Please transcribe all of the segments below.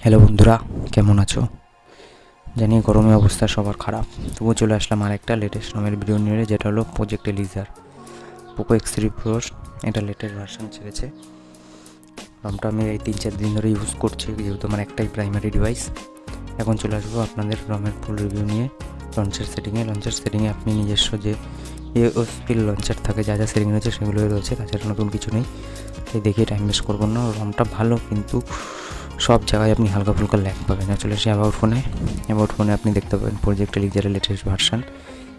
Hello বন্ধুরা, কেমন আছো? জানি গরমের অবস্থা সবার খারাপ, তবুও চলে আসলাম আরেকটা লেটেস্ট রমের ভিডিও নিয়ে, যেটা হলো প্রজেক্ট এলিজার পোকো X3 Pro। এটা লেটেস্ট ভার্সন ছেড়েছে। রমটা আমি এই 3-4 দিন ধরে ইউজ করছি, যেহেতু আমার একটাই প্রাইমারি ডিভাইস। এখন চলে আসবো আপনাদের রমের ফুল রিভিউ নিয়ে। লঞ্চের সেটিংয়ে আপনি নিজস্ব যে স্পিল লঞ্চার থাকে, যা যা সেটিং রয়েছে সেগুলোই রয়েছে, তাছাড়া নতুন কিছু নেই। তাই দেখিয়ে টাইম ওয়েস্ট করবো না। রমটা ভালো, কিন্তু সব জায়গায় আপনি হালকা ফুলকা ল্যাগ পাবেন। চলে আসি অ্যাবাউট ফোনে আপনি দেখতে পাবেন প্রজেক্ট এলিক্সারের লেটেস্ট ভার্সন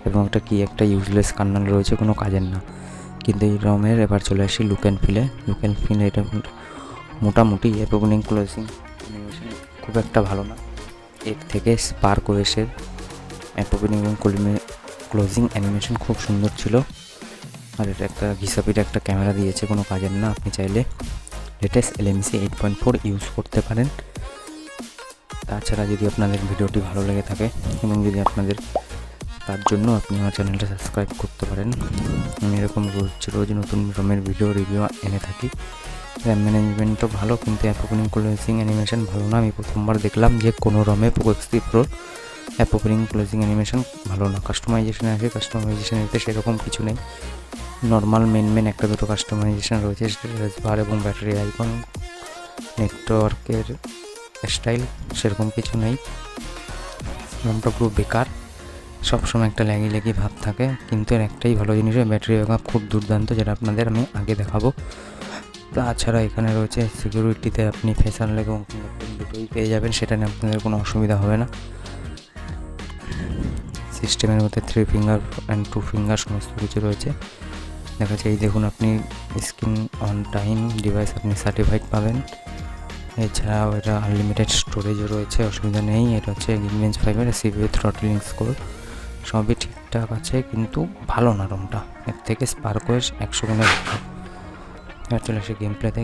এবং একটা ইউজলেস কার্নেল রয়েছে, কোনো কাজের না। কিন্তু এই রমের এবার চলে আসি লুক অ্যান্ড ফিলে। এটা মোটামুটি ওপেনিং ক্লোজিং অ্যানিমেশন খুব একটা ভালো না। এর থেকে স্পার্ক ওএসের ওপেনিং এবং ক্লোজিং অ্যানিমেশন খুব সুন্দর ছিল। আর এটা একটা ঘিসাপিটা একটা ক্যামেরা দিয়েছে, কোনো কাজের না। আপনি চাইলে লেটেস্ট এলএমসি 8.4 ইউজ করতে পারেন। তাছাড়া যদি আপনাদের ভিডিওটি ভালো লেগে থাকে এবং যদি আপনাদের, তার জন্য আপনি আমার চ্যানেলটা সাবস্ক্রাইব করতে পারেন। আমি এরকম রোজ নতুন রমের ভিডিও রিভিউ এনে থাকি। র্যাম ম্যানেজমেন্টও ভালো, কিন্তু ওপেনিং ক্লোজিং অ্যানিমেশন ভালো না। আমি প্রথমবার দেখলাম যে কোনো রমে Poco X3 Pro opening closing animation ভালো না। কাস্টমাইজেশন আছে, কাস্টমাইজেশনেতে সেরকম কিছু নেই। নর্মাল মেন একটা দুটো কাস্টমাইজেশন রয়েছে, স্ট্যাটাস বার এবং ব্যাটারি আইকন, নেটওয়ার্কের স্টাইল, সেরকম কিছু নেই। রমটা পুরো বেকার, সবসময় একটা ল্যাগি ভাব থাকে। কিন্তু এর একটাই ভালো জিনিস, ব্যাটারি ব্যাকআপ খুব দুর্দান্ত, যেটা আপনাদের আমি আগে দেখাবো। তাছাড়া এখানে রয়েছে সিকিউরিটিতে আপনি ফেস আনলক এবং ফিঙ্গারপ্রিন্ট দুটোই পেয়ে যাবেন, সেটা নিয়ে আপনাদের কোনো অসুবিধা হবে না। সিস্টেমের মধ্যে 3 ফিঙ্গার অ্যান্ড 2 ফিঙ্গার সমস্ত কিছু রয়েছে। দেখা যায়, এই দেখুন, আপনি স্ক্রিন অন টাইম ডিভাইস আপনি সার্টিফাইড পাবেন। এছাড়াও এটা আনলিমিটেড স্টোরেজও রয়েছে, অসুবিধা নেই। এটা হচ্ছে গিগমেন্স 5-এর CPU থ্রটলিং স্কোর, সবই ঠিকঠাক আছে, কিন্তু ভালো না রমটা। এর থেকে স্পার্কওয়েস 100 গুণে ভালো। এবার চলে আসে গেম প্লেতে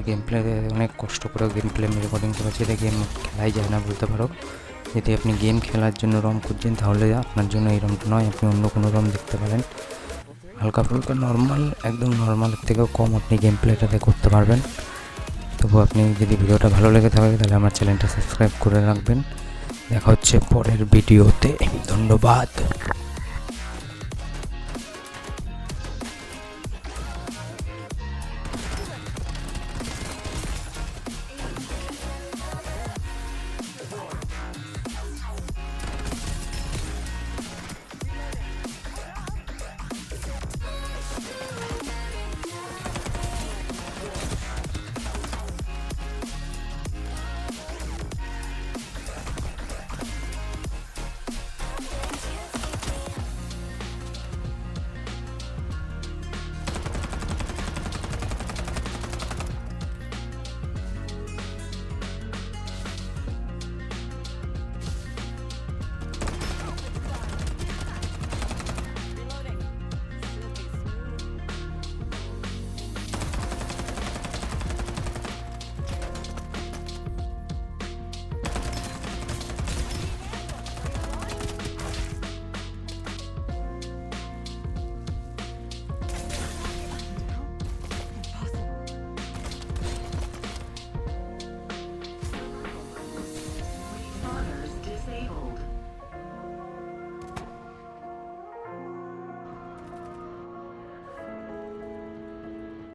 অনেক কষ্ট করে গেম প্লে রেকর্ডিং করেছি। এটা গেম খেলাই যায় না বলতে পারো। যদি আপনি গেম খেলার জন্য রম খুঁজছেন, তাহলে আপনার জন্য এই রমটা নয়, আপনি অন্য কোনো রম দেখতে পারেন। হালকা ফুলকা নর্মাল, একদম নর্মালের থেকেও কম আপনি গেম প্লেটাতে করতে পারবেন। তবু আপনি যদি ভিডিওটা ভালো লেগে থাকে, তাহলে আমার চ্যানেলটা সাবস্ক্রাইব করে রাখবেন। দেখা হচ্ছে পরের ভিডিওতে। ধন্যবাদ।